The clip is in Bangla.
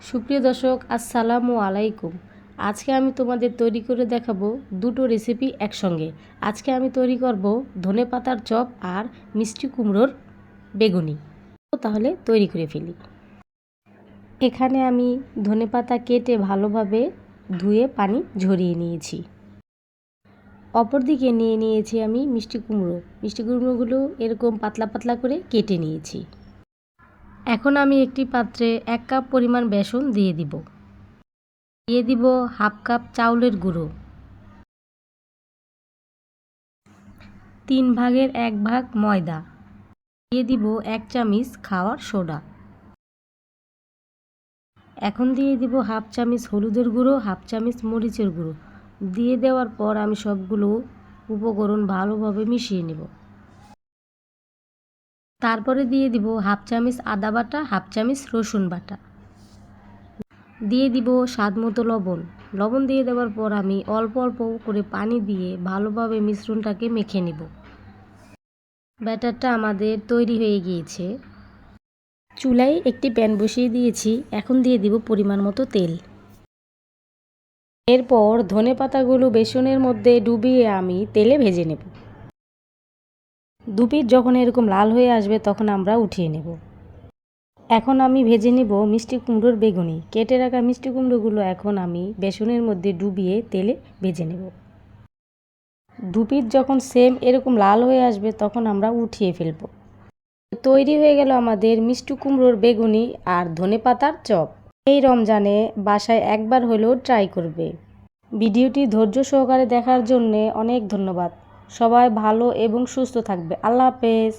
সুপ্রিয় দর্শক, আসসালামু আলাইকুম। আজকে আমি তোমাদের তৈরি করে দেখাবো দুটো রেসিপি একসঙ্গে। আজকে আমি তৈরি করব ধনেপাতার চপ আর মিষ্টি কুমড়োর বেগুনি। তাহলে তৈরি করে ফেলি। এখানে আমি ধনেপাতা কেটে ভালোভাবে ধুয়ে পানি ঝরিয়ে নিয়েছি। অপরদিকে নিয়ে নিয়েছি আমি মিষ্টি কুমড়োগুলো এরকম পাতলা পাতলা করে কেটে নিয়েছি। এখন আমি একটি পাত্রে 1 কাপ পরিমাণ বেসন দিয়ে দিব। দিয়ে দিব হাফ কাপ চাউলের গুঁড়ো, 3 ভাগের 1 ভাগ ময়দা, দিয়ে দিব 1 চামচ খাওয়ার সোডা। এখন দিয়ে দিব হাফ চামচ হলুদের গুঁড়ো, হাফ চামচ মরিচের গুঁড়ো। দিয়ে দেওয়ার পর আমি সবগুলো উপকরণ ভালোভাবে মিশিয়ে নেব। তারপরে দিয়ে দিব হাফ চামচ আদা বাটা, হাফ চামচ রসুন বাটা। দিয়ে দিব স্বাদ মতো লবণ দিয়ে দেওয়ার পর আমি অল্প অল্প করে পানি দিয়ে ভালোভাবে মিশ্রণটাকে মেখে নেব। ব্যাটারটা আমাদের তৈরি হয়ে গিয়েছে। চুলায় একটি প্যান বসিয়ে দিয়েছি। এখন দিয়ে দিব পরিমাণ মতো তেল। এরপর ধনেপাতাগুলো বেসনের মধ্যে ডুবিয়ে আমি তেলে ভেজে নেব। দুপিঠ যখন এরকম লাল হয়ে আসবে তখন আমরা উঠিয়ে নেব। এখন আমি ভেজে নেব মিষ্টি কুমড়োর বেগুনি। কেটে রাখা মিষ্টি কুমড়োগুলো এখন আমি বেসনের মধ্যে ডুবিয়ে তেলে ভেজে নেব। দুপিঠ যখন সেম এরকম লাল হয়ে আসবে তখন আমরা উঠিয়ে ফেলব। তৈরি হয়ে গেল আমাদের মিষ্টি কুমড়োর বেগুনি আর ধনেপাতার চপ। এই রমজানে বাসায় একবার হলেও ট্রাই করবে। ভিডিওটি ধৈর্য সহকারে দেখার জন্য অনেক ধন্যবাদ। সবাই ভালো এবং সুস্থ থাকবে। আল্লাহ হাফেজ।